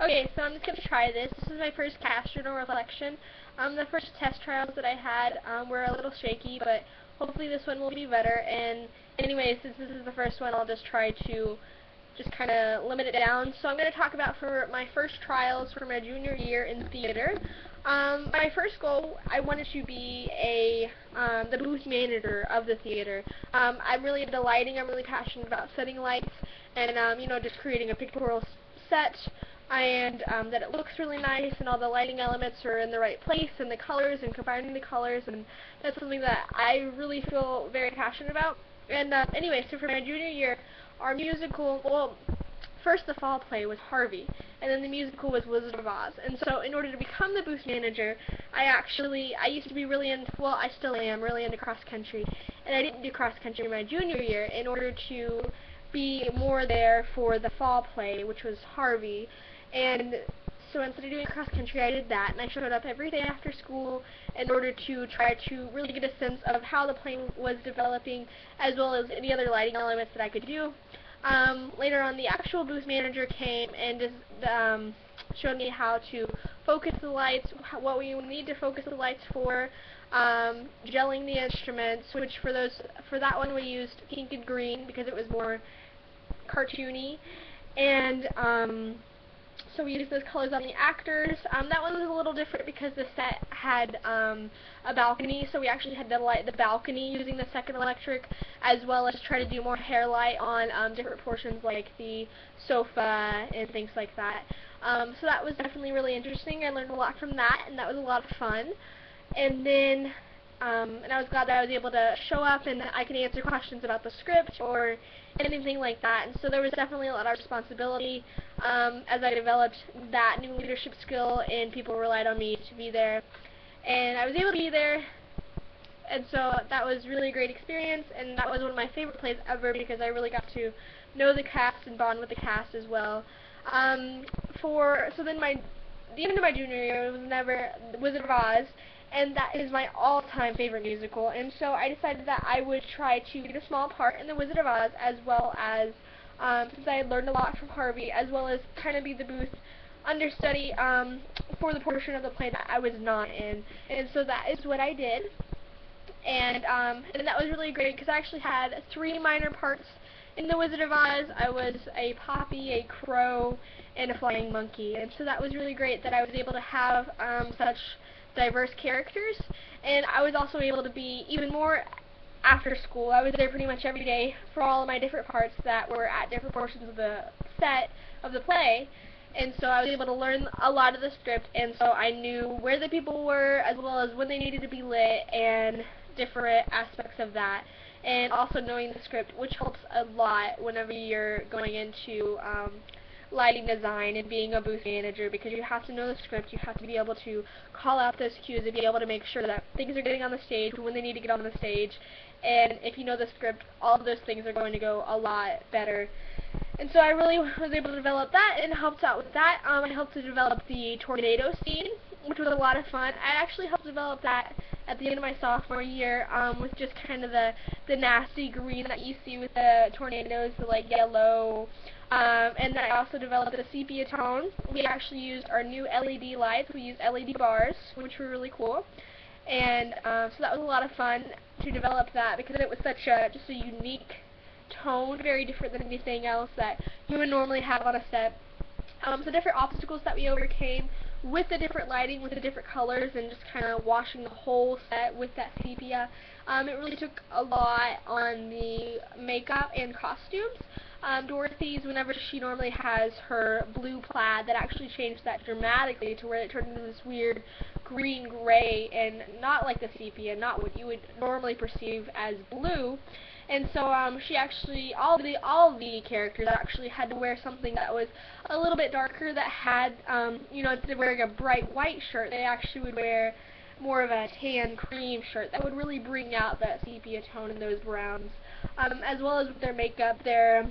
Okay, so I'm just going to try this. This is my first CAS Theatre Reflection. The first test trials that I had were a little shaky, but hopefully this one will be better. And anyway, since this is the first one, I'll just try to just kind of limit it down. So I'm going to talk about for my first trials for my junior year in theater. My first goal, I wanted to be the booth manager of the theater. I'm really into lighting. I'm really passionate about setting lights and just creating a pictorial set, and that it looks really nice and all the lighting elements are in the right place and the colors and combining the colors, and that's something that I really feel very passionate about. And anyway, so for my junior year, our musical, well, first the fall play was Harvey, and then the musical was Wizard of Oz. And so in order to become the booth manager, I used to be really into, well, I still am really into cross country, and I didn't do cross country my junior year in order to be more there for the fall play, which was Harvey. And so instead of doing cross country, I did that, and I showed up every day after school in order to try to really get a sense of how the play was developing, as well as any other lighting elements that I could do. Later on, the actual booth manager came and just showed me how to focus the lights, what we need to focus the lights for, gelling the instruments, which for that one we used pink and green because it was more cartoony, and so we used those colors on the actors. That one was a little different because the set had a balcony, so we actually had to light the balcony using the second electric, as well as try to do more hair light on different portions like the sofa and things like that. So that was definitely really interesting. I learned a lot from that, and that was a lot of fun. And then and I was glad that I was able to show up and I could answer questions about the script or anything like that. And so there was definitely a lot of responsibility as I developed that new leadership skill, and people relied on me to be there. And I was able to be there, and so that was really a great experience, and that was one of my favorite plays ever because I really got to know the cast and bond with the cast as well. So then the end of my junior year was never Wizard of Oz, and that is my all-time favorite musical, and so I decided that I would try to get a small part in the Wizard of Oz, as well as, since I had learned a lot from Harvey, as well as kind of be the booth understudy for the portion of the play that I was not in, and so that is what I did. And that was really great because I actually had 3 minor parts in the Wizard of Oz. I was a poppy, a crow, and a flying monkey, and so that was really great that I was able to have such diverse characters, and I was also able to be even more after school. I was there pretty much every day for all of my different parts that were at different portions of the set of the play, and so I was able to learn a lot of the script, and so I knew where the people were as well as when they needed to be lit and different aspects of that, and also knowing the script, which helps a lot whenever you're going into lighting design and being a booth manager, because you have to know the script, you have to be able to call out those cues and be able to make sure that things are getting on the stage when they need to get on the stage, and if you know the script, all of those things are going to go a lot better. And so I really was able to develop that and helped out with that. I helped to develop the tornado scene, which was a lot of fun. I actually helped develop that at the end of my sophomore year with just kind of the nasty green that you see with the tornadoes, the like yellow. And then I also developed a sepia tone. We actually used our new LED lights. We used LED bars, which were really cool. And so that was a lot of fun to develop that because it was just a unique tone, very different than anything else that you would normally have on a set. So different obstacles that we overcame with the different lighting, with the different colors, and just kind of washing the whole set with that sepia. It really took a lot on the makeup and costumes. Dorothy's, whenever she normally has her blue plaid, that actually changed that dramatically to where it turned into this weird green-gray, and not like the sepia, not what you would normally perceive as blue. And so she actually, all the characters actually had to wear something that was a little bit darker, that had, instead of wearing a bright white shirt, they actually would wear more of a tan cream shirt that would really bring out that sepia tone and those browns. As well as with their makeup, they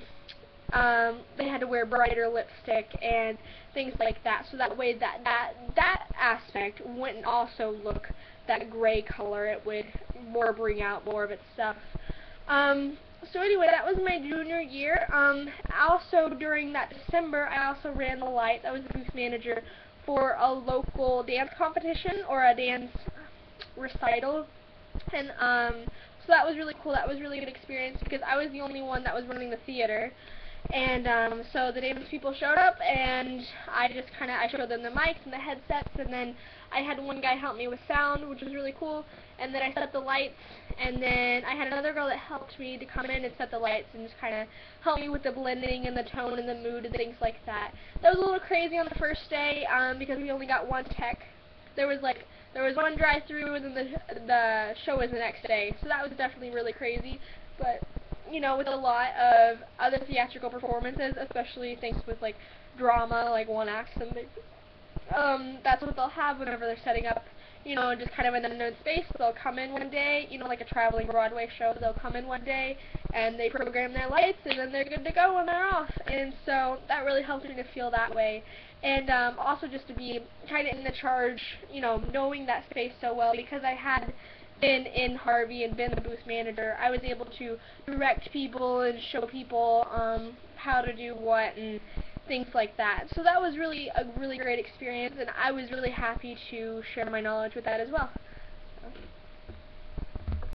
had to wear brighter lipstick and things like that, so that way that aspect wouldn't also look that gray color. It would bring out more of its stuff. So anyway, that was my junior year. Also during that December, I also ran the lights. I was the booth manager for a local dance competition or a dance recital, and so that was really cool. That was a really good experience because I was the only one that was running the theater. And so the dance people showed up, and I showed them the mics and the headsets, and then I had one guy help me with sound, which was really cool, and then I set up the lights, and then I had another girl that helped me to come in and set the lights and just kind of help me with the blending and the tone and the mood and things like that. That was a little crazy on the first day because we only got one tech. There was one drive-through, and then the show was the next day, so that was definitely really crazy. But you know, with a lot of other theatrical performances, especially things with like drama, like one acts and things, that's what they'll have whenever they're setting up, you know, just kind of an unknown space. They'll come in one day, you know, like a traveling Broadway show, they'll come in one day and they program their lights and then they're good to go when they're off. And so that really helped me to feel that way. And also just to be kind of in the charge, you know, knowing that space so well, because I had been in Harvey and been the booth manager, I was able to direct people and show people how to do what and things like that. So that was really a really great experience, and I was really happy to share my knowledge with that as well. So.